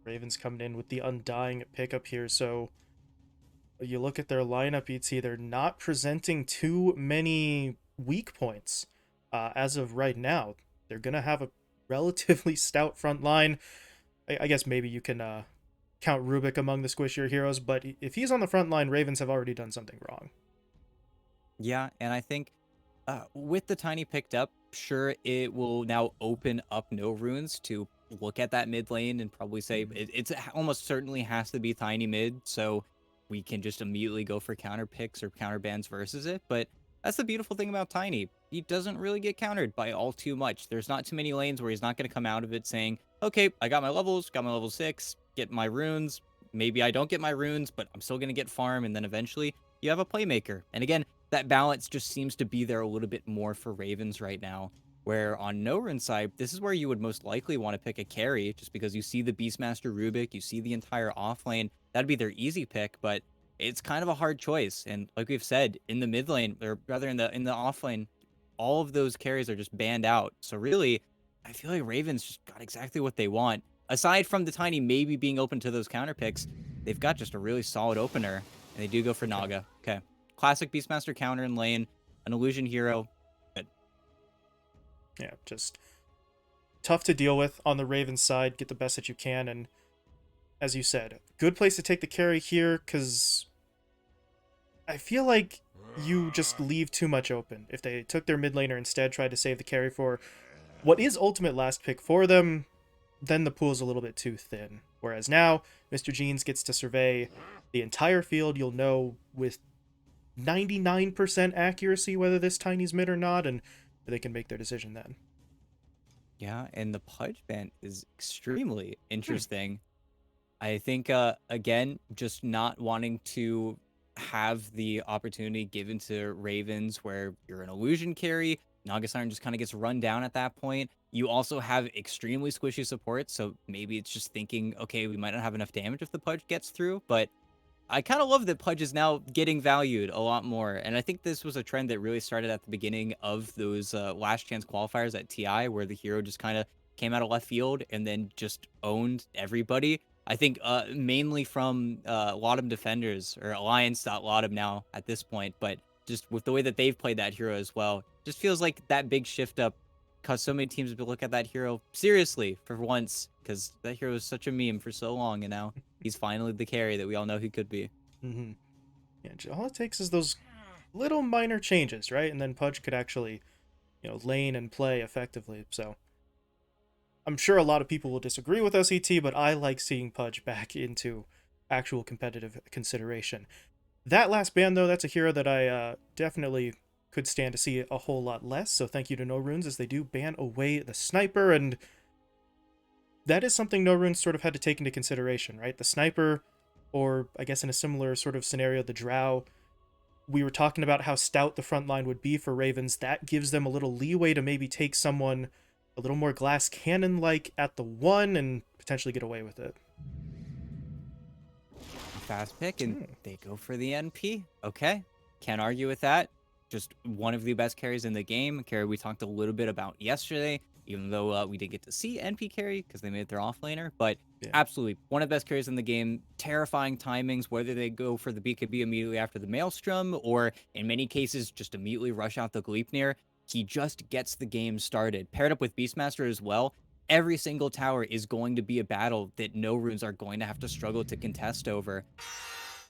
Ravens coming in with the undying pickup here. So you look at their lineup, ET, they're not presenting too many weak points as of right now. They're going to have a relatively stout front line. I guess maybe you can count Rubik among the squishier heroes, but if he's on the front line, Ravens have already done something wrong. Yeah, and I think with the Tiny picked up, sure, it will now open up NoRunes to look at that mid lane and probably say it's almost certainly has to be Tiny mid, so we can just immediately go for counter picks or counter bans versus it. But that's the beautiful thing about Tiny. He doesn't really get countered by all too much. There's not too many lanes where he's not going to come out of it saying, okay, I got my levels, got my level 6, get my runes. Maybe I don't get my runes, but I'm still going to get farm. And then eventually you have a playmaker. And again, that balance just seems to be there a little bit more for Ravens right now. Where on NoRune's side, this is where you would most likely want to pick a carry, just because you see the Beastmaster Rubik, you see the entire offlane. That'd be their easy pick, but it's kind of a hard choice. And like we've said, in the mid lane, or rather in the off lane, all of those carries are just banned out. So really, I feel like Ravens just got exactly what they want. Aside from the Tiny maybe being open to those counter picks, they've got just a really solid opener, and they do go for Okay. Naga. Okay. Classic Beastmaster counter in lane, an illusion hero. Good. Yeah, just tough to deal with on the Ravens side. Get the best that you can, and as you said, good place to take the carry here because I feel like you just leave too much open. If they took their mid laner instead, tried to save the carry for what is ultimate last pick for them, then the pool is a little bit too thin. Whereas now, Mr. Jeans gets to survey the entire field. You'll know with 99% accuracy whether this tiny's mid or not, and they can make their decision then. Yeah, and the Pudge ban is extremely Hmm. interesting. I think again, just not wanting to have the opportunity given to Ravens where you're an illusion carry, Nagasarn just kind of gets run down at that point. You also have extremely squishy support, so maybe it's just thinking, okay, we might not have enough damage if the Pudge gets through, but I kind of love that Pudge is now getting valued a lot more. And I think this was a trend that really started at the beginning of those last chance qualifiers at TI, where the hero just kind of came out of left field and then just owned everybody. I think mainly from Laudum defenders or Alliance.Laudum now at this point, but just with the way that they've played that hero as well, just feels like that big shift up caused so many teams to look at that hero seriously for once, because that hero was such a meme for so long, and now he's finally the carry that we all know he could be. Mm-hmm. Yeah, all it takes is those little minor changes, right? And then Pudge could actually, lane and play effectively. So I'm sure a lot of people will disagree with us, ET, but I like seeing Pudge back into actual competitive consideration. That last ban, though, that's a hero that I definitely could stand to see a whole lot less. So thank you to NoRunes, as they do ban away the sniper, and that is something NoRunes sort of had to take into consideration, right? The sniper, or I guess in a similar sort of scenario, the drow. We were talking about how stout the front line would be for Ravens. That gives them a little leeway to maybe take someone a little more glass cannon like at the one and potentially get away with it. Fast pick, and Hmm. they go for the NP. Okay, can't argue with that. Just one of the best carries in the game. A carry we talked a little bit about yesterday, even though we did get to see NP carry because they made it their offlaner. But Yeah. absolutely, one of the best carries in the game. Terrifying timings, whether they go for the BKB immediately after the Maelstrom, or in many cases, just immediately rush out the Gleipnir. He just gets the game started. Paired up with Beastmaster as well, every single tower is going to be a battle that NoRunes are going to have to struggle to contest over.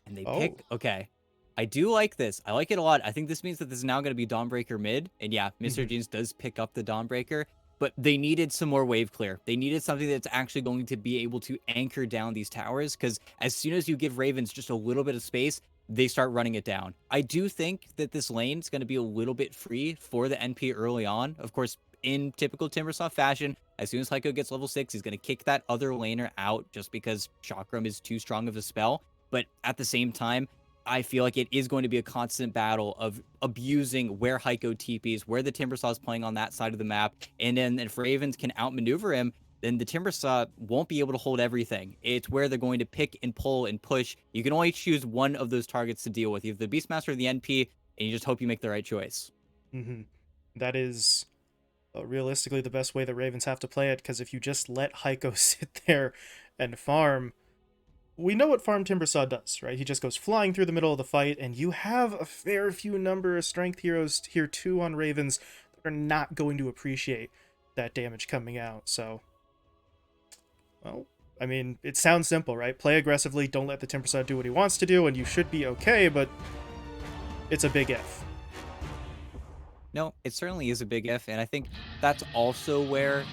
And they Oh. pick, okay, I do like this. I like it a lot. I think this means that this is now going to be Dawnbreaker mid. And yeah, Mr. Mhm. Jeans does pick up the Dawnbreaker, but they needed some more wave clear. They needed something that's actually going to be able to anchor down these towers, because as soon as you give Ravens just a little bit of space, they start running it down. I do think that this lane is going to be a little bit free for the NP early on. Of course, in typical Timbersoft fashion, as soon as Heiko gets level 6, he's going to kick that other laner out just because Chakram is too strong of a spell. But at the same time, I feel like it is going to be a constant battle of abusing where Heiko TPs, where the Timbersaw is playing on that side of the map. And then if Ravens can outmaneuver him, then the Timbersaw won't be able to hold everything. It's where they're going to pick and pull and push. You can only choose one of those targets to deal with, either the Beastmaster or the NP, and you just hope you make the right choice. Mhm. That is realistically the best way the Ravens have to play it, because if you just let Heiko sit there and farm, we know what Farm Timbersaw does, right? He just goes flying through the middle of the fight, and you have a fair few number of strength heroes here too on Ravens that are not going to appreciate that damage coming out. So, well, I mean, it sounds simple, right? Play aggressively, don't let the Timbersaw do what he wants to do, and you should be okay, but it's a big if. No, it certainly is a big if, and I think that's also where,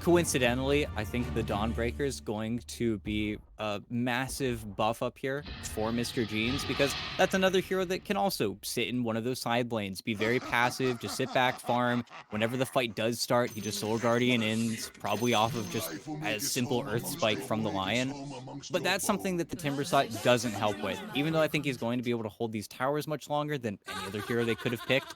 coincidentally, I think the Dawnbreaker is going to be a massive buff up here for Mr. Jeans, because that's another hero that can also sit in one of those side lanes, be very passive, just sit back, farm. Whenever the fight does start, he just Soul Guardian ins, probably off of just a simple Earth Spike from the Lion. But that's something that the Timbersaw doesn't help with. Even though I think he's going to be able to hold these towers much longer than any other hero they could have picked,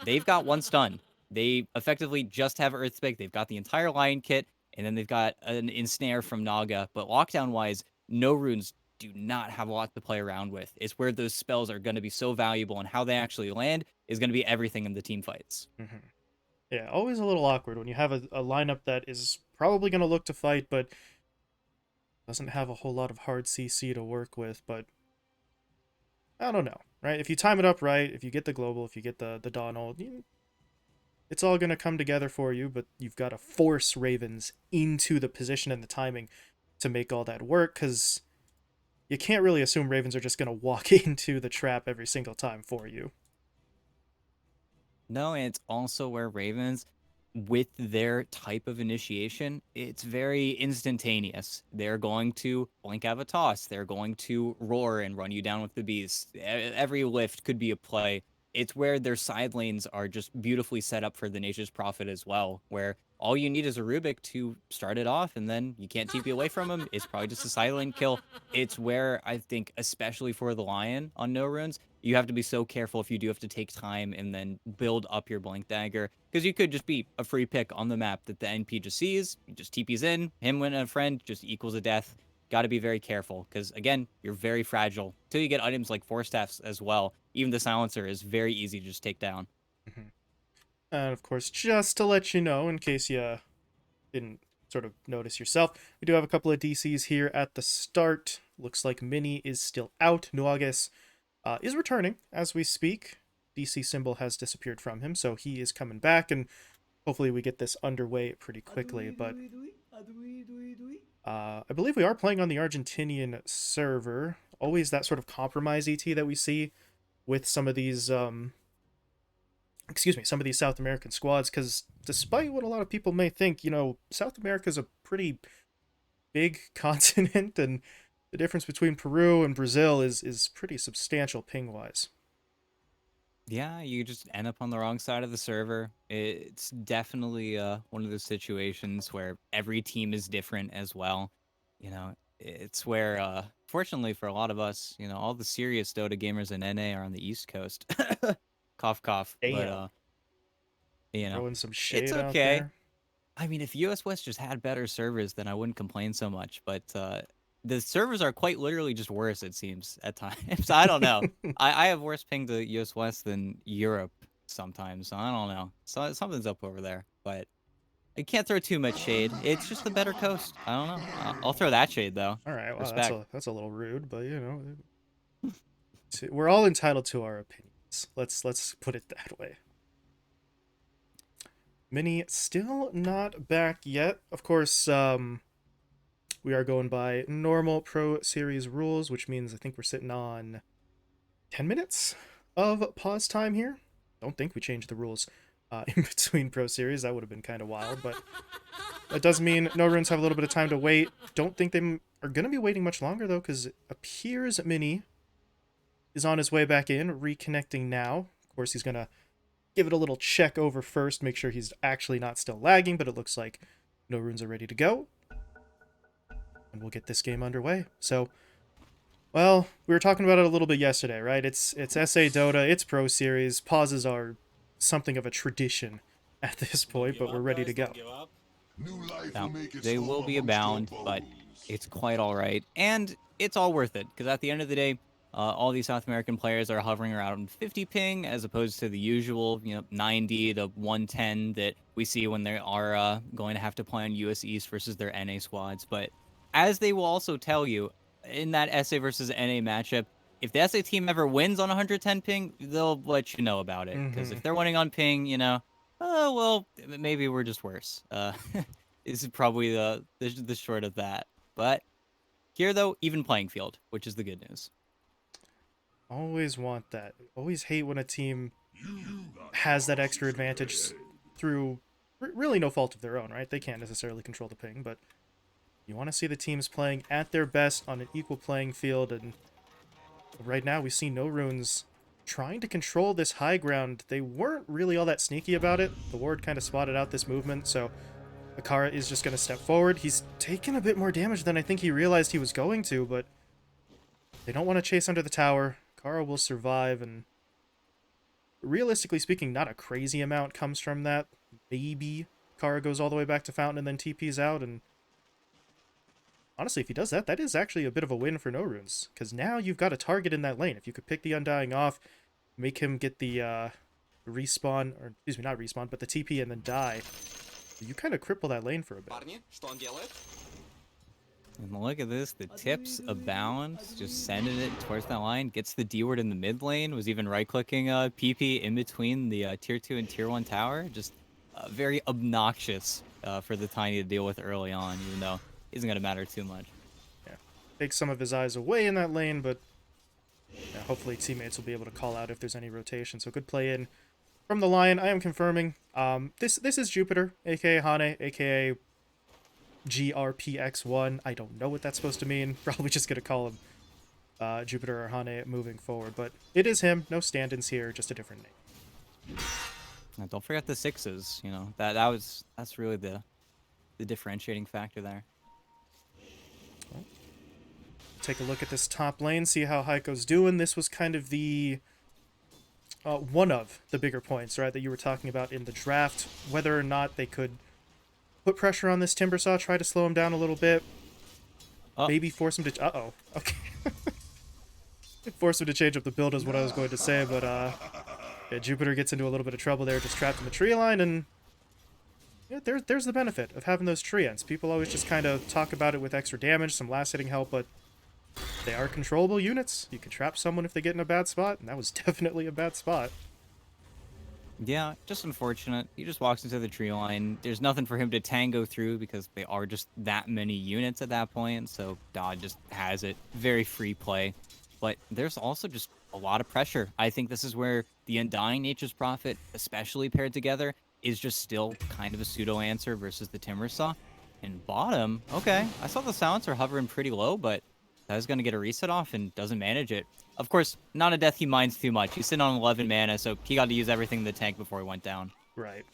they've got one stun. They effectively just have Earthspike. They've got the entire Lion kit, and then they've got an Ensnare from Naga. But lockdown-wise, NoRunes do not have a lot to play around with. It's where those spells are going to be so valuable, and how they actually land is going to be everything in the team fights. Mm-hmm. Yeah, always a little awkward when you have a lineup that is probably going to look to fight, but doesn't have a whole lot of hard CC to work with. But I don't know, right? If you time it up right, if you get the global, if you get the Donald, it's all going to come together for you, but you've got to force Ravens into the position and the timing to make all that work, because you can't really assume Ravens are just going to walk into the trap every single time for you. No, and it's also where Ravens, with their type of initiation, it's very instantaneous. They're going to blink out a toss. They're going to roar and run you down with the beast. Every lift could be a play. It's where their side lanes are just beautifully set up for the Nature's Prophet as well, where all you need is a Rubik to start it off, and then you can't TP away from him. It's probably just a side lane kill. It's where I think, especially for the Lion on No Runes, you have to be so careful if you do have to take time and then build up your Blink Dagger, because you could just be a free pick on the map that the NP just sees, he just TPs in, him and a friend just equals a death. Got to be very careful, because again, you're very fragile until you get items like Force Staffs as well. Even the Silencer is very easy to just take down. Mm-hmm. And of course, just to let you know, in case you didn't sort of notice yourself, we do have a couple of DCs here at the start. Looks like Mini is still out. Nuages is returning as we speak. DC symbol has disappeared from him, so he is coming back, and hopefully we get this underway pretty quickly. But I believe we are playing on the Argentinian server. Always that sort of compromise ET that we see with some of these some of these South American squads, because despite what a lot of people may think, South America is a pretty big continent, and the difference between Peru and Brazil is pretty substantial ping-wise. Yeah, you just end up on the wrong side of the server. It's definitely one of those situations where every team is different as well. It's where, fortunately for a lot of us, all the serious Dota gamers in NA are on the East Coast. Cough, cough. But, Damn. you know, Throwing some it's shade out okay. there. I mean, if US West just had better servers, then I wouldn't complain so much. But the servers are quite literally just worse, it seems, at times. I don't know. I have worse ping to US West than Europe sometimes. So I don't know. So something's up over there. But I can't throw too much shade. It's just the better coast. I don't know. I'll throw that shade, though. All right, well, that's Respect. a little rude, but we're all entitled to our opinions. Let's put it that way. Mini still not back yet. Of course, we are going by normal Pro Series rules, which means I think we're sitting on 10 minutes of pause time here. Don't think we changed the rules in between Pro Series. That would have been kind of wild, but that does mean NoRunes have a little bit of time to wait. Don't think they are going to be waiting much longer, though, because it appears Mini is on his way back in, reconnecting now. Of course, he's going to give it a little check over first, make sure he's actually not still lagging, but it looks like NoRunes are ready to go. And we'll get this game underway. So, well, we were talking about it a little bit yesterday, right? It's SA Dota, it's Pro Series. Pauses are something of a tradition at this point, but we're ready to go. No, they will be abound, but it's quite all right. And it's all worth it, because at the end of the day, all these South American players are hovering around 50 ping, as opposed to the usual, 90 to 110 that we see when they are going to have to play on US East versus their NA squads. But as they will also tell you in that SA versus NA matchup, if the SA team ever wins on 110 ping, they'll let you know about it. Because Mm-hmm. if they're winning on ping, oh well, maybe we're just worse. This is probably the short of that. But here though, even playing field, which is the good news. Always want that. Always hate when a team has that extra advantage through really no fault of their own, right? They can't necessarily control the ping, but you want to see the teams playing at their best on an equal playing field, and right now we see NoRunes trying to control this high ground. They weren't really all that sneaky about it. The ward kind of spotted out this movement, so Akara is just going to step forward. He's taken a bit more damage than I think he realized he was going to, but they don't want to chase under the tower. Akara will survive, and realistically speaking, not a crazy amount comes from that. Maybe Akara goes all the way back to Fountain and then TP's out, and honestly, if he does that, that is actually a bit of a win for NoRunes, because now you've got a target in that lane. If you could pick the Undying off, make him get the respawn, or excuse me, not respawn, but the TP and then die, you kind of cripple that lane for a bit. And look at this, the tips abound, just sending it towards that line, gets the D word in the mid lane, was even right-clicking PP in between the tier 2 and tier 1 tower, just very obnoxious for the Tiny to deal with early on, even though it isn't going to matter too much. Yeah, takes some of his eyes away in that lane, but yeah, hopefully teammates will be able to call out if there's any rotation, so good play in from the Lion. I am confirming, this is Jupiter, aka Hane, aka GRPX1. I don't know what that's supposed to mean. Probably just gonna call him Jupiter or Hane moving forward, but it is him. No stand-ins here, just a different name. Now, don't forget the sixes. That's really the differentiating factor there. Well, take a look at this top lane, see how Heiko's doing. This was kind of the one of the bigger points, right, that you were talking about in the draft, whether or not they could put pressure on this Timbersaw, try to slow him down a little bit. Maybe force him to... Uh-oh. Okay. Force him to change up the build is what I was going to say, but yeah, Jupiter gets into a little bit of trouble there, just trapped in the tree line, and yeah, there's the benefit of having those tree ends. People always just kind of talk about it with extra damage, some last-hitting help, but they are controllable units. You can trap someone if they get in a bad spot, and that was definitely a bad spot. Yeah, just unfortunate. He just walks into the tree line. There's nothing for him to tango through because they are just that many units at that point. So Dodd just has it. Very free play. But there's also just a lot of pressure. I think this is where the Undying Nature's Prophet, especially paired together, is just still kind of a pseudo answer versus the Timbersaw. And bottom, okay, I saw the silencer hovering pretty low, but that is going to get a reset off and doesn't manage it. Of course, not a death he minds too much. He's sitting on 11 mana, so he got to use everything in the tank before he went down. Right.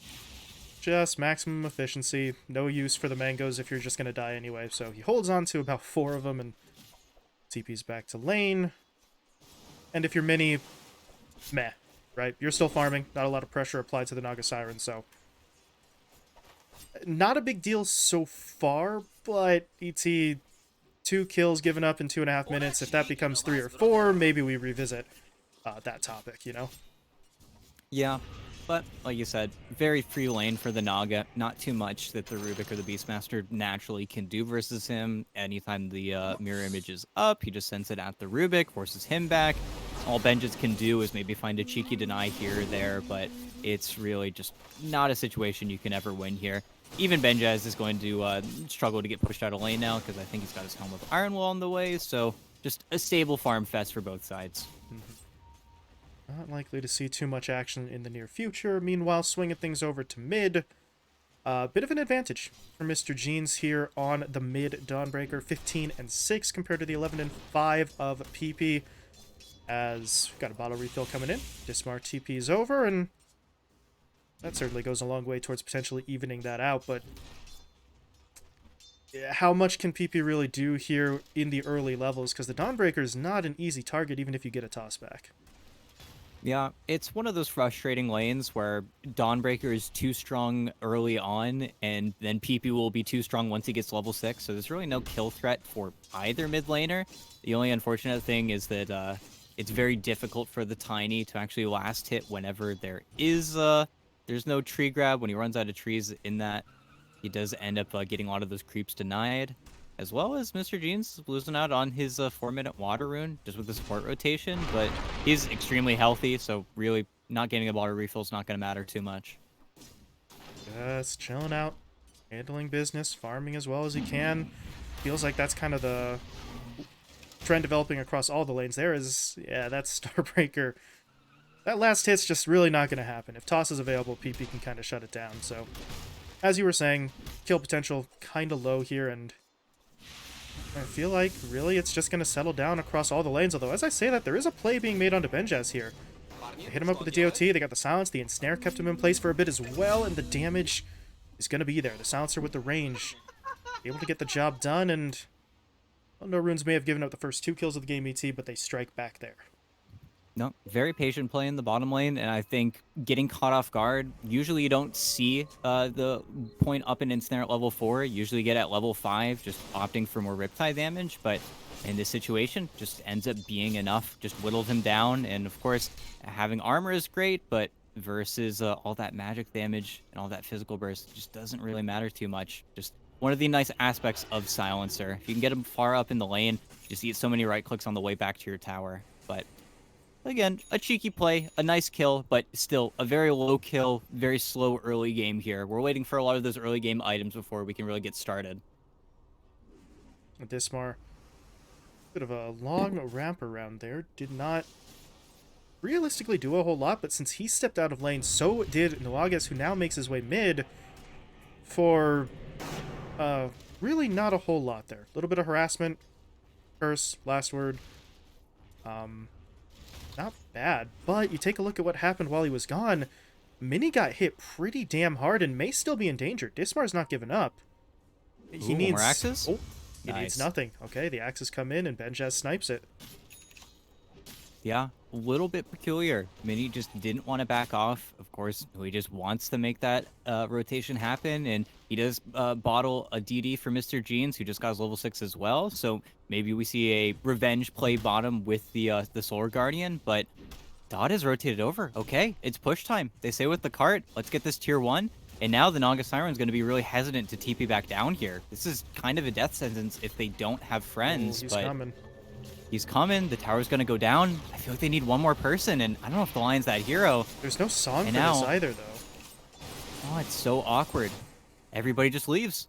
Just maximum efficiency. No use for the mangoes if you're just going to die anyway. So he holds on to about 4 of them and TP's back to lane. And if you're mini, meh, right? You're still farming. Not a lot of pressure applied to the Naga Siren, so... Not a big deal so far, but ET... 2 kills given up in 2.5 minutes. If that becomes 3 or 4, maybe we revisit that topic, you know? Yeah, but like you said, very free lane for the Naga. Not too much that the Rubik or the Beastmaster naturally can do versus him. Anytime the mirror image is up, he just sends it at the Rubik, forces him back. All Benjis can do is maybe find a cheeky deny here or there, but it's really just not a situation you can ever win here. Even Benjaz is going to struggle to get pushed out of lane now because I think he's got his Helm of Ironwall on the way. So just a stable farm fest for both sides. Not likely to see too much action in the near future. Meanwhile, swinging things over to mid. Bit of an advantage for Mr. Jeans here on the mid Dawnbreaker. 15-6 compared to the 11-5 of PP. As got a bottle refill coming in. Dismar TP's over, and that certainly goes a long way towards potentially evening that out, but how much can PP really do here in the early levels? Because the Dawnbreaker is not an easy target, even if you get a toss back. Yeah, it's one of those frustrating lanes where Dawnbreaker is too strong early on, and then PP will be too strong once he gets level 6, so there's really no kill threat for either mid laner. The only unfortunate thing is that it's very difficult for the Tiny to actually last hit whenever there's no tree grab. When he runs out of trees in that, he does end up getting a lot of those creeps denied. as well as Mr. Jeans losing out on his 4-minute water rune just with the support rotation, but he's extremely healthy, so really not getting a water refill is not going to matter too much. Just chilling out, handling business, farming as well as he can. Feels like that's kind of the trend developing across all the lanes. There is, yeah, that's Starbreaker. That last hit's just really not going to happen. If toss is available, PP can kind of shut it down. So, as you were saying, kill potential kind of low here, and I feel like really it's just going to settle down across all the lanes. Although, as I say that, there is a play being made onto Benjaz here. They hit him up with the DOT, they got the silence, the ensnare kept him in place for a bit as well, and the damage is going to be there. The silencer with the range, able to get the job done, and well, NoRunes may have given up the first 2 kills of the game, ET, but they strike back there. No, very patient play in the bottom lane, and I think getting caught off guard, usually you don't see the point up and ensnare at level 4. You usually get at level 5, just opting for more Riptide damage, but in this situation, just ends up being enough, just whittled him down, and of course, having armor is great, but versus all that magic damage and all that physical burst, just doesn't really matter too much. Just one of the nice aspects of Silencer. If you can get him far up in the lane, you just eat so many right clicks on the way back to your tower, but again, a cheeky play, a nice kill, but still a very low kill, very slow early game here. We're waiting for a lot of those early game items before we can really get started. Dismar, bit of a long ramp around there. Did not realistically do a whole lot, but since he stepped out of lane, so did Nuagas, who now makes his way mid for really not a whole lot there. A little bit of harassment, curse, last word. Not bad, but you take a look at what happened while he was gone. Mini got hit pretty damn hard and may still be in danger. Dismar's not giving up. He needs more axes? Oh, he Nice. needs nothing. Okay, the axes come in and Benjaz snipes it. Yeah, a little bit peculiar. Mini just didn't want to back off. Of course, he just wants to make that rotation happen, and he does bottle a DD for Mr. Jeans, who just got his level 6 as well. So maybe we see a revenge play bottom with the Solar Guardian, but Dodd is rotated over. Okay, it's push time. They say with the cart, let's get this tier 1. And now the Naga Siren's going to be really hesitant to TP back down here. This is kind of a death sentence if they don't have friends. He's but coming. He's coming. The tower's going to go down. I feel like they need one more person, and I don't know if the Lion's that hero. There's no song And for this now- either, though. Oh, it's so awkward. Everybody just leaves.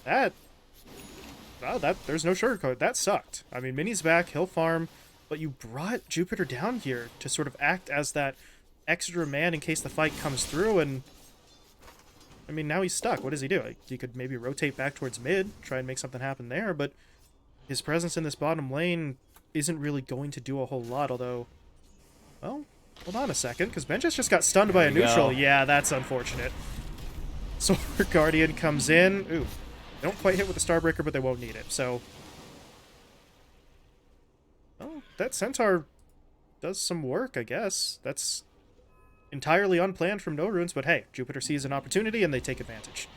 That there's no sugarcoat. That sucked. I mean, Mini's back, he'll farm, but you brought Jupiter down here to sort of act as that extra man in case the fight comes through, and I mean, now he's stuck. What does he do? Like, he could maybe rotate back towards mid, try and make something happen there, but his presence in this bottom lane isn't really going to do a whole lot, although, well, hold on a second, because Benjas just got stunned by a There we neutral. go. Yeah, that's unfortunate. Solar Guardian comes in. Ooh, they don't quite hit with the Starbreaker, but they won't need it, so... Oh, that Centaur does some work, I guess. That's entirely unplanned from NoRunes, but hey, Jupiter sees an opportunity and they take advantage.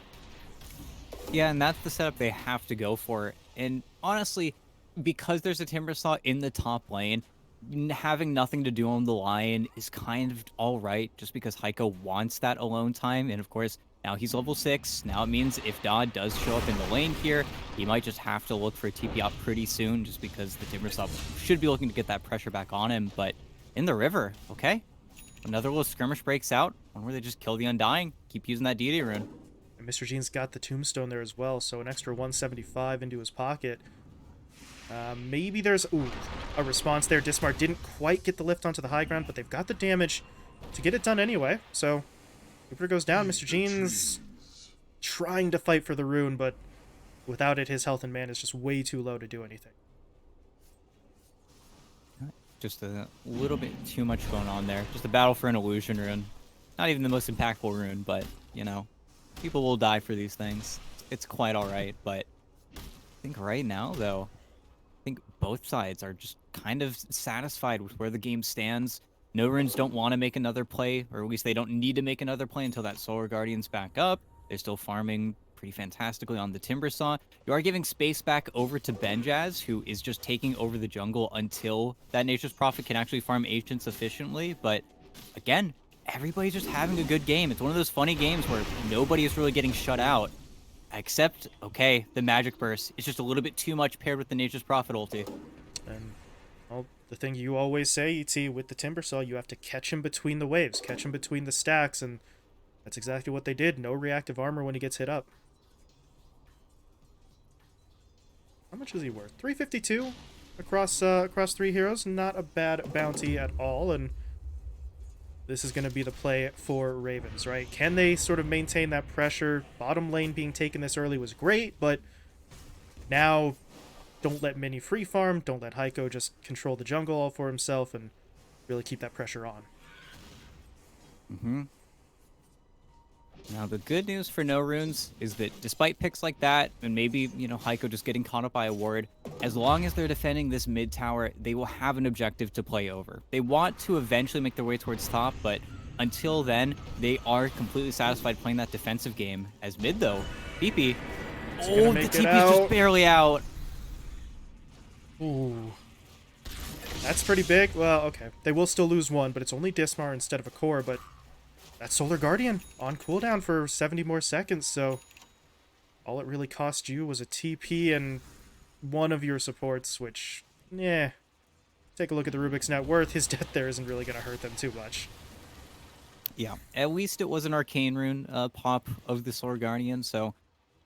Yeah, and that's the setup they have to go for. And honestly, because there's a Timbersaw in the top lane, having nothing to do on the Lion is kind of all right, just because Heiko wants that alone time. And of course, now he's level 6. Now it means if Dodd does show up in the lane here, he might just have to look for a TP out pretty soon, just because the Timbersaw should be looking to get that pressure back on him. But in the river, okay? Another little skirmish breaks out, one where they just kill the Undying, keep using that deity rune. And Mr. Jean's got the Tombstone there as well, so an extra 175 into his pocket. Maybe there's a response there. Dismar didn't quite get the lift onto the high ground, but they've got the damage to get it done anyway. So Jupiter goes down. Mr. Jean's trying to fight for the rune, but without it, his health and mana is just way too low to do anything. Just a little bit too much going on there. Just a battle for an illusion rune. Not even the most impactful rune, but, you know, people will die for these things. It's quite alright, but I think right now, though, I think both sides are just kind of satisfied with where the game stands. NoRunes don't want to make another play, or at least they don't need to make another play until that Solar Guardian's back up. They're still farming pretty fantastically on the Timbersaw. You are giving space back over to Benjaz, who is just taking over the jungle until that Nature's Prophet can actually farm Ancient sufficiently. But again, everybody's just having a good game. It's one of those funny games where nobody is really getting shut out. Except, okay, the Magic Burst. It's just a little bit too much paired with the Nature's Prophet ulti. And well, the thing you always say, ET, with the Timbersaw, you have to catch him between the waves, catch him between the stacks, and that's exactly what they did. No reactive armor when he gets hit up. How much is he worth? 352 across three heroes. Not a bad bounty at all, and this is going to be the play for Ravens, right? Can they sort of maintain that pressure? Bottom lane being taken this early was great, but now don't let Mini free farm. Don't let Heiko just control the jungle all for himself and really keep that pressure on. Mm-hmm. Now, the good news for NoRunes is that despite picks like that, and maybe, Heiko just getting caught up by a ward, as long as they're defending this mid tower, they will have an objective to play over. They want to eventually make their way towards top, but until then, they are completely satisfied playing that defensive game. As mid, though, PP, oh, the TP's just barely out. Ooh. That's pretty big. Well, okay. They will still lose one, but it's only Dismar instead of a core, but that's Solar Guardian on cooldown for 70 more seconds, so all it really cost you was a TP and one of your supports, which, take a look at the Rubik's net worth. His death there isn't really going to hurt them too much. Yeah, at least it was an Arcane Rune pop of the Solar Guardian, so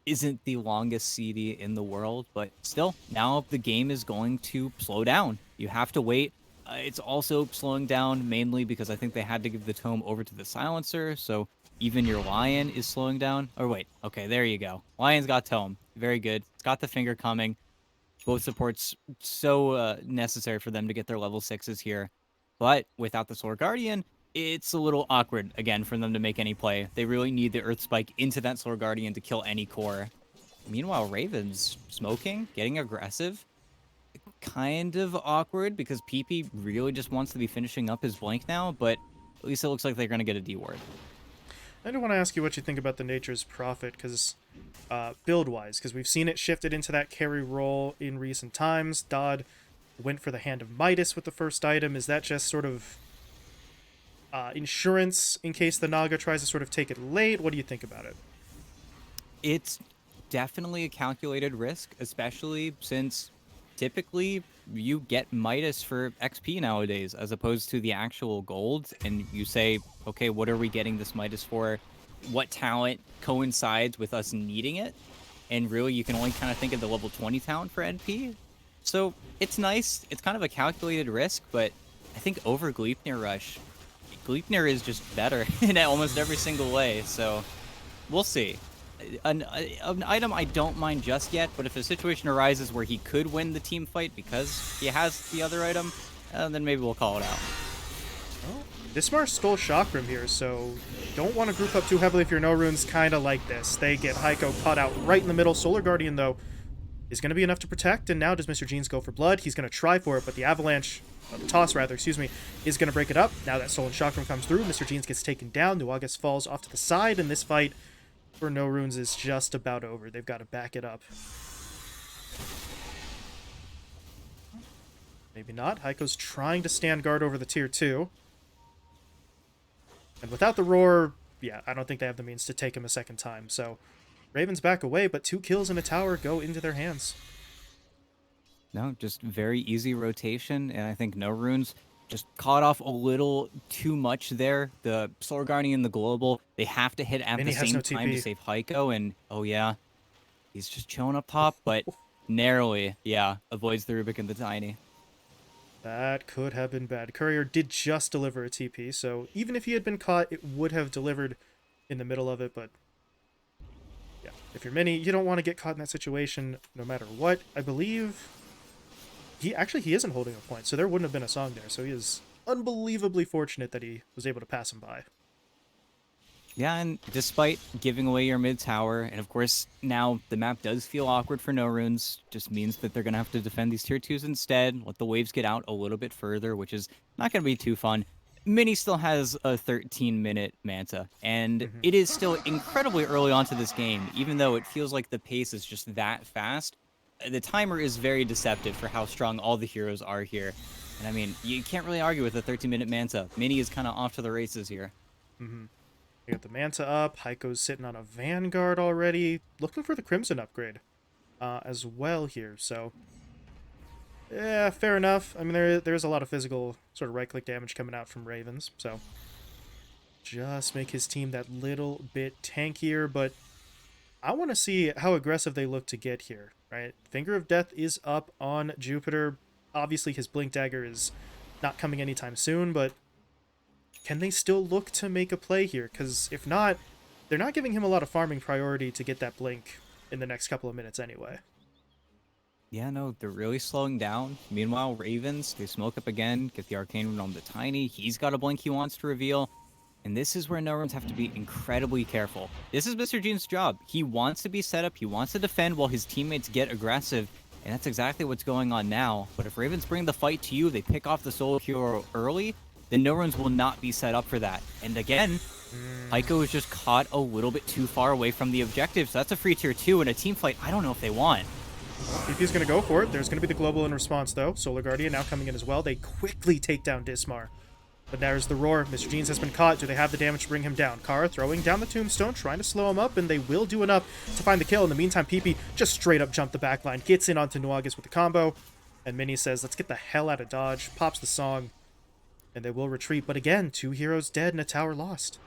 isn't the longest CD in the world, but still, now the game is going to slow down. You have to wait. It's also slowing down mainly because I think they had to give the tome over to the silencer, so even your Lion is slowing down. Or wait, okay, there you go. Lion's got tome. Very good. It's got the finger coming. Both supports so necessary for them to get their level 6s here. But without the Solar Guardian, it's a little awkward, again, for them to make any play. They really need the Earth Spike into that Solar Guardian to kill any core. Meanwhile, Raven's smoking, getting aggressive. Kind of awkward because PP really just wants to be finishing up his blank now, but at least it looks like they're going to get a D ward. I do want to ask you what you think about the Nature's Prophet, because build-wise, because we've seen it shifted into that carry role in recent times. Dodd went for the Hand of Midas with the first item. Is that just sort of insurance in case the Naga tries to sort of take it late? What do you think about it? It's definitely a calculated risk, especially since typically you get Midas for XP nowadays as opposed to the actual gold, and you say, okay, what are we getting this Midas for? What talent coincides with us needing it? And really, you can only kind of think of the level 20 talent for NP. So it's nice. It's kind of a calculated risk, but I think over Gleipnir Rush, Gleipnir is just better in almost every single way. So we'll see. An item I don't mind just yet, but if a situation arises where he could win the team fight because he has the other item, then maybe we'll call it out. Well, Dismar stole Chakram here, so don't want to group up too heavily if your NoRunes kind of like this. They get Heiko caught out right in the middle. Solar Guardian, though, is going to be enough to protect, and now does Mr. Jeans go for blood? He's going to try for it, but the Avalanche, the toss rather, excuse me, is going to break it up. Now that Stolen Chakram comes through, Mr. Jeans gets taken down. Nuagas falls off to the side, and this fight for NoRunes is just about over. They've got to back it up. Maybe not. Heiko's trying to stand guard over the tier 2. And without the roar, yeah, I don't think they have the means to take him a second time. So Ravens back away, but 2 kills in a tower go into their hands. No, just very easy rotation, and I think NoRunes just caught off a little too much there. The Solar Guardian and the Global, they have to hit at the same time to save Heiko, and oh yeah, he's just chilling up top, but narrowly, yeah, avoids the Rubik and the Tiny. That could have been bad. Courier did just deliver a TP, so even if he had been caught, it would have delivered in the middle of it, but yeah, if you're Mini, you don't want to get caught in that situation no matter what. I believe he isn't holding a point, so there wouldn't have been a song there, so he is unbelievably fortunate that he was able to pass him by. Yeah, and despite giving away your mid tower, and of course now the map does feel awkward for NoRunes, just means that they're going to have to defend these tier 2s instead, let the waves get out a little bit further, which is not going to be too fun. Mini still has a 13-minute Manta, and it is still incredibly early onto this game, even though it feels like the pace is just that fast. The timer is very deceptive for how strong all the heroes are here. And I mean, you can't really argue with a 13-minute Manta. Mini is kind of off to the races here. They got the Manta up. Heiko's sitting on a Vanguard already. Looking for the Crimson upgrade as well here. So, yeah, fair enough. I mean, there's a lot of physical sort of right-click damage coming out from Ravens. So, just make his team that little bit tankier. But I want to see how aggressive they look to get here, right? Finger of Death is up on Jupiter. Obviously, his Blink Dagger is not coming anytime soon, but can they still look to make a play here? Because if not, they're not giving him a lot of farming priority to get that Blink in the next couple of minutes anyway. Yeah, no, they're really slowing down. Meanwhile, Ravens, they smoke up again, get the Arcane Rune on the Tiny. He's got a blink he wants to reveal. And this is where NoRunes have to be incredibly careful. This is Mr. Gene's job. He wants to be set up, he wants to defend while his teammates get aggressive. And that's exactly what's going on now. But if Ravens bring the fight to you, they pick off the solo hero early, then NoRunes will not be set up for that. And again, Heiko is just caught a little bit too far away from the objective. So that's a free tier 2 and a team fight I don't know if they want. PP's going to go for it. There's going to be the global in response, though. Solar Guardian now coming in as well. They quickly take down Dismar. But there's the roar. Mr. Jeans has been caught. Do they have the damage to bring him down? Kara throwing down the tombstone, trying to slow him up, and they will do enough to find the kill. In the meantime, PP just straight up jumped the backline, gets in onto Nuagas with the combo, and Mini says, let's get the hell out of dodge, pops the song, and they will retreat. But again, 2 heroes dead and a tower lost.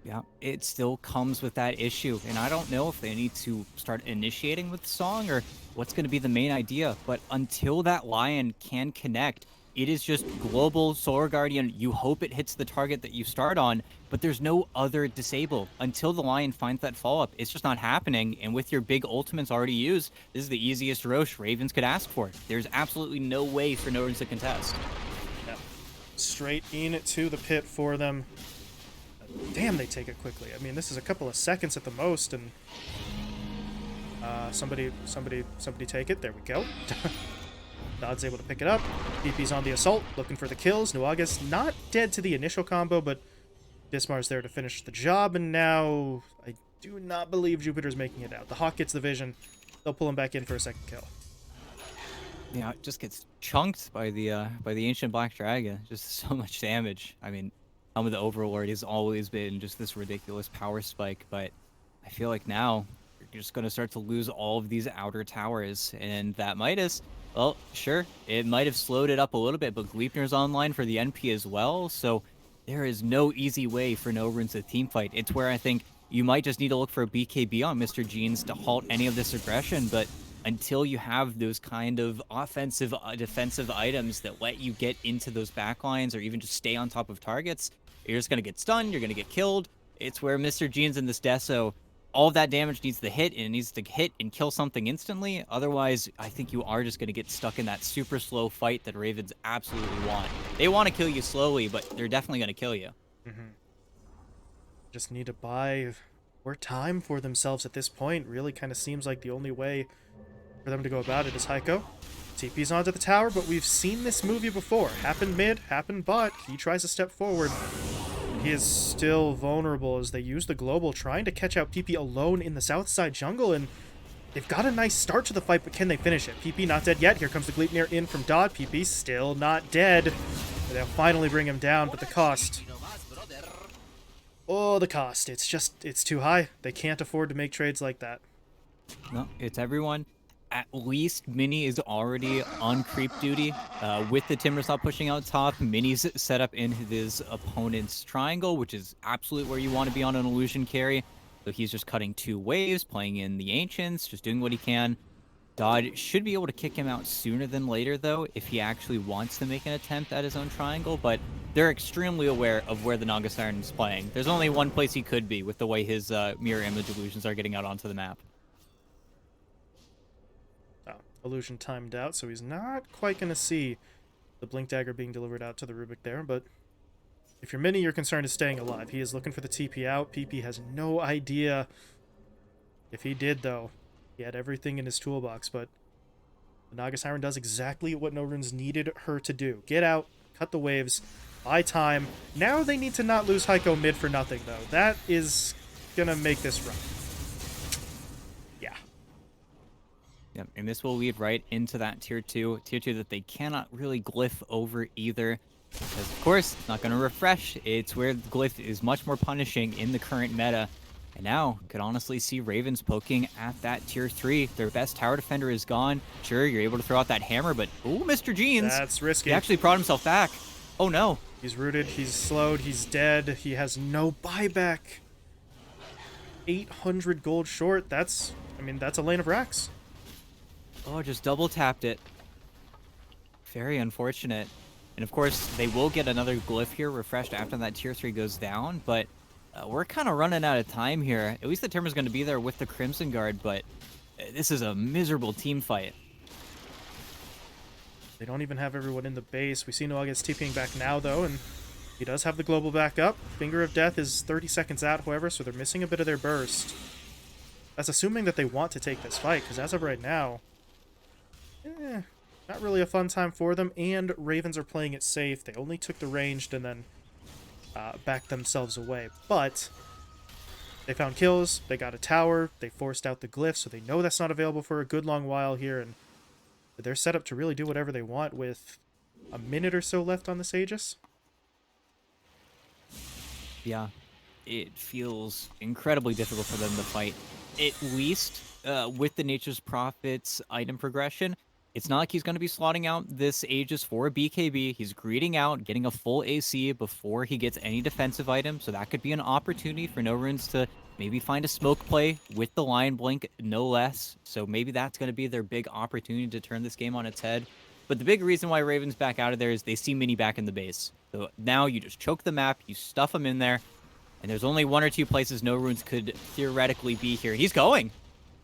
Yeah, it still comes with that issue, and I don't know if they need to start initiating with the song or what's going to be the main idea, but until that Lion can connect, it is just global Solar Guardian. You hope it hits the target that you start on, but there's no other disable. Until the Lion finds that follow-up, it's just not happening, and with your big ultimates already used, this is the easiest Roche Ravens could ask for. There's absolutely no way for NoRunes to contest. Yeah. Straight into the pit for them. Damn, they take it quickly. I mean, this is a couple of seconds at the most, and somebody take it. There we go. Dodd's able to pick it up. DP's on the assault, looking for the kills. Nuagas not dead to the initial combo, but Dismar's there to finish the job, and now I do not believe Jupiter's making it out. The Hawk gets the vision. They'll pull him back in for a second kill. Yeah, it just gets chunked by the ancient black dragon. Just so much damage. I mean, Helm of the Overlord has always been just this ridiculous power spike, but I feel like now you're just going to start to lose all of these outer towers, and that Midas, well, sure, it might have slowed it up a little bit, but Gleipnir's online for the NP as well, so there is no easy way for NoRunes to team fight. It's where I think you might just need to look for a BKB on Mr. Jeans to halt any of this aggression, but until you have those kind of offensive, defensive items that let you get into those backlines or even just stay on top of targets, you're just going to get stunned, you're going to get killed. It's where Mr. Jeans in this Deso, all of that damage needs to hit, and it needs to hit and kill something instantly. Otherwise, I think you are just going to get stuck in that super slow fight that Ravens absolutely want. They want to kill you slowly, but they're definitely going to kill you. Just need to buy more time for themselves at this point. Really kind of seems like the only way for them to go about it is Heiko. TP's onto the tower, but we've seen this movie before. Happened mid, happened bot. He tries to step forward. He is still vulnerable as they use the global, trying to catch out PP alone in the south side jungle, and they've got a nice start to the fight, but can they finish it? PP not dead yet. Here comes the Gleipnir in from Dodd. PP still not dead. They'll finally bring him down, but the cost... Oh, the cost. It's too high. They can't afford to make trades like that. No, it's everyone. At least Mini is already on creep duty. With the Timbersaw pushing out top, Mini's set up in his opponent's triangle, which is absolute where you want to be on an illusion carry. So he's just cutting 2 waves, playing in the Ancients, just doing what he can. Dodd should be able to kick him out sooner than later, though, if he actually wants to make an attempt at his own triangle, but they're extremely aware of where the Naga Siren is playing. There's only one place he could be with the way his mirror image illusions are getting out onto the map. Illusion timed out, so he's not quite going to see the Blink Dagger being delivered out to the Rubik there, but if you're Mini, your concern is staying alive. He is looking for the TP out. PP has no idea. If he did, though, he had everything in his toolbox, but the Naga Siren does exactly what NoRunes needed her to do. Get out, cut the waves, buy time. Now they need to not lose Heiko mid for nothing, though. That is going to make this run. Yep, and this will lead right into that tier 2 that they cannot really glyph over either. Because, of course, it's not going to refresh. It's where the glyph is much more punishing in the current meta. And now, could honestly see Ravens poking at that tier 3. Their best tower defender is gone. Sure, you're able to throw out that hammer, but, ooh, Mr. Jeans, That's he risky. actually brought himself back. Oh, no. He's rooted, he's slowed, he's dead, he has no buyback. 800 gold short, that's, I mean, that's a lane of racks. Oh, just double tapped it. Very unfortunate. And of course, they will get another glyph here refreshed after that tier 3 goes down, but we're kind of running out of time here. At least the Timber's going to be there with the Crimson Guard, but this is a miserable team fight. They don't even have everyone in the base. We see Noah gets TPing back now, though, and he does have the global back up. Finger of Death is 30 seconds out, however, so they're missing a bit of their burst. That's assuming that they want to take this fight, because as of right now, not really a fun time for them, and Ravens are playing it safe. They only took the ranged and then backed themselves away. But they found kills, they got a tower, they forced out the glyph, so they know that's not available for a good long while here, and they're set up to really do whatever they want with a minute or so left on this Aegis. Yeah, it feels incredibly difficult for them to fight. At least with the Nature's Prophets item progression, it's not like he's going to be slotting out this Aegis for a BKB. He's greeting out, getting a full AC before he gets any defensive item. So that could be an opportunity for NoRunes to maybe find a smoke play with the Lion Blink, no less. So maybe that's going to be their big opportunity to turn this game on its head. But the big reason why Raven's back out of there is they see Mini back in the base. So now you just choke the map, you stuff him in there, and there's only 1 or 2 places NoRunes could theoretically be here. He's going.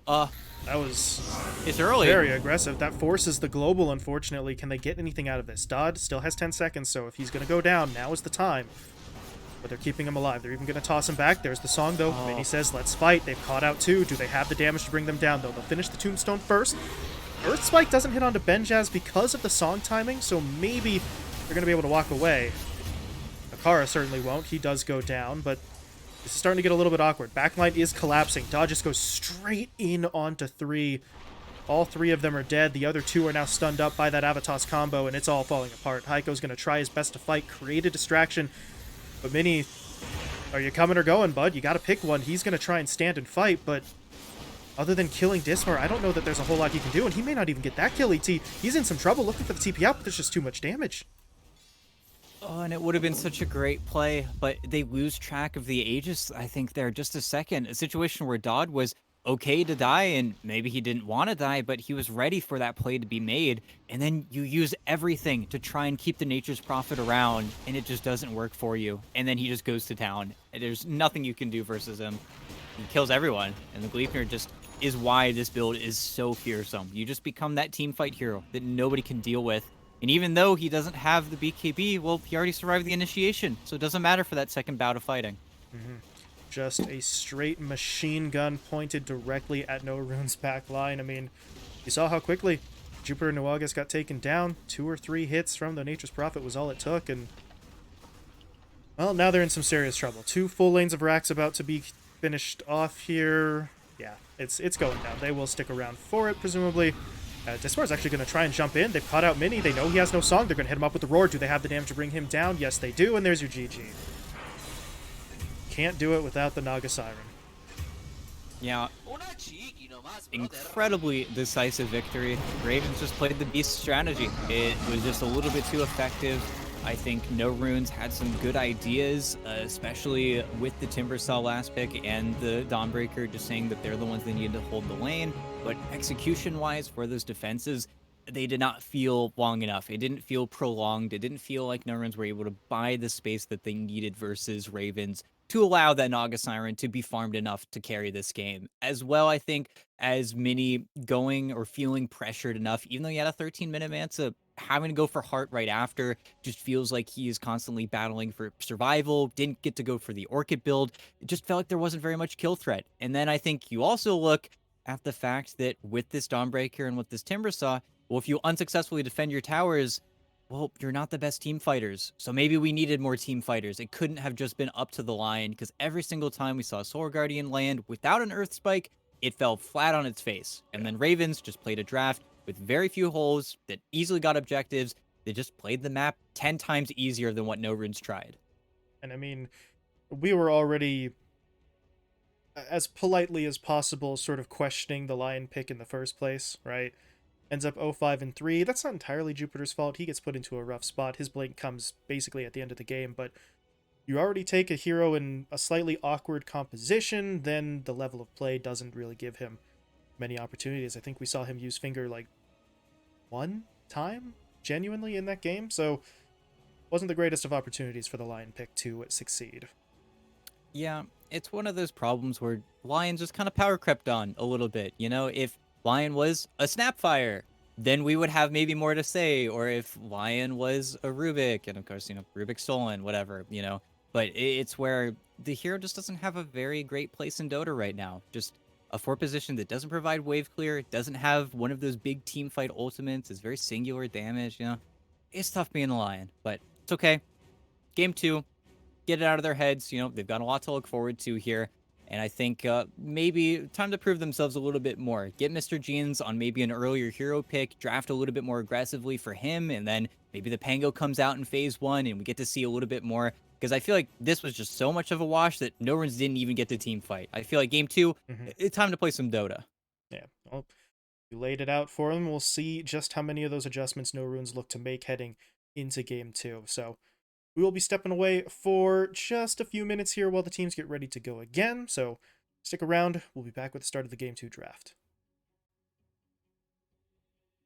That was It's early. very aggressive. That forces the global, unfortunately. Can they get anything out of this? Dodd still has 10 seconds, so if he's going to go down, now is the time. But they're keeping him alive. They're even going to toss him back. There's the song, though. Mini says, let's fight. They've caught out 2. Do they have the damage to bring them down, though? They'll finish the tombstone first. Earth Spike doesn't hit onto Benjaz because of the song timing, so maybe they're going to be able to walk away. Akara certainly won't. He does go down, but this is starting to get a little bit awkward. Backline is collapsing. Dodge just goes straight in onto 3. All 3 of them are dead. The other 2 are now stunned up by that Avatos combo, and it's all falling apart. Heiko's going to try his best to fight, create a distraction. But Mini, are you coming or going, bud? You got to pick one. He's going to try and stand and fight, but other than killing Dismar, I don't know that there's a whole lot he can do, and he may not even get that kill, ET. He's in some trouble looking for the TP out, but there's just too much damage. Oh, and it would have been such a great play, but they lose track of the Aegis, I think, there just a second. A situation where Dodd was okay to die, and maybe he didn't want to die, but he was ready for that play to be made, and then you use everything to try and keep the Nature's Prophet around, and it just doesn't work for you, and then he just goes to town. There's nothing you can do versus him. He kills everyone, and the Gleipnir just is why this build is so fearsome. You just become that team fight hero that nobody can deal with. And even though he doesn't have the BKB, well, he already survived the initiation, so it doesn't matter for that second bout of fighting. Just a straight machine gun pointed directly at NoRunes' back line. I mean, you saw how quickly Jupiter Nuagas got taken down. 2 or 3 hits from the Nature's Prophet was all it took, and well, now they're in some serious trouble. 2 full lanes of racks about to be finished off here. Yeah, it's going down. They will stick around for it, presumably. Dismar's actually going to try and jump in. They've caught out Mini. They know he has no song. They're going to hit him up with the Roar. Do they have the damage to bring him down? Yes, they do, and there's your GG. Can't do it without the Naga Siren. Yeah. Incredibly decisive victory. Ravens just played the Beast strategy. It was just a little bit too effective. I think NoRunes had some good ideas, especially with the Timbersaw last pick and the Dawnbreaker just saying that they're the ones that needed to hold the lane. But execution-wise for those defenses, they did not feel long enough. It didn't feel prolonged. It didn't feel like NoRunes were able to buy the space that they needed versus Ravens to allow that Naga Siren to be farmed enough to carry this game. As well, I think, as Mini going or feeling pressured enough, even though he had a 13-minute Mansa, having to go for Heart right after just feels like he is constantly battling for survival, didn't get to go for the Orchid build. It just felt like there wasn't very much kill threat. And then I think you also look at the fact that with this Dawnbreaker and with this Timbersaw, well, if you unsuccessfully defend your towers, well, you're not the best team fighters. So maybe we needed more team fighters. It couldn't have just been up to the line, because every single time we saw Soul Guardian land without an Earth Spike, it fell flat on its face. And then Ravens just played a draft with very few holes that easily got objectives, They just played the map 10 times easier than what NoRunes tried. And I mean, we were already, as politely as possible, sort of questioning the Lion pick in the first place, right? Ends up 0-5-3. That's not entirely Jupiter's fault. He gets put into a rough spot. His blink comes basically at the end of the game, but you already take a hero in a slightly awkward composition, then the level of play doesn't really give him many opportunities. I think we saw him use Finger like one time, genuinely, in that game, so wasn't the greatest of opportunities for the Lion pick to succeed. Yeah, it's one of those problems where Lion just kind of power crept on a little bit. You know, if Lion was a Snapfire, then we would have maybe more to say. Or if Lion was a Rubik, and of course, Rubik stolen, whatever, But it's where the hero just doesn't have a very great place in Dota right now. Just a 4 position that doesn't provide wave clear, doesn't have one of those big team fight ultimates, is very singular damage. It's tough being a Lion, but it's okay. Game 2, get it out of their heads. They've got a lot to look forward to here. And I think maybe time to prove themselves a little bit more. Get Mr. Jeans on maybe an earlier hero pick, draft a little bit more aggressively for him, and then maybe the Pango comes out in phase 1 and we get to see a little bit more. Because I feel like this was just so much of a wash that NoRunes didn't even get the team fight. I feel like game 2, Mm-hmm. it's time to play some Dota. Yeah, well, you laid it out for them. We'll see just how many of those adjustments NoRunes look to make heading into game 2. So we will be stepping away for just a few minutes here while the teams get ready to go again. So stick around. We'll be back with the start of the game 2 draft.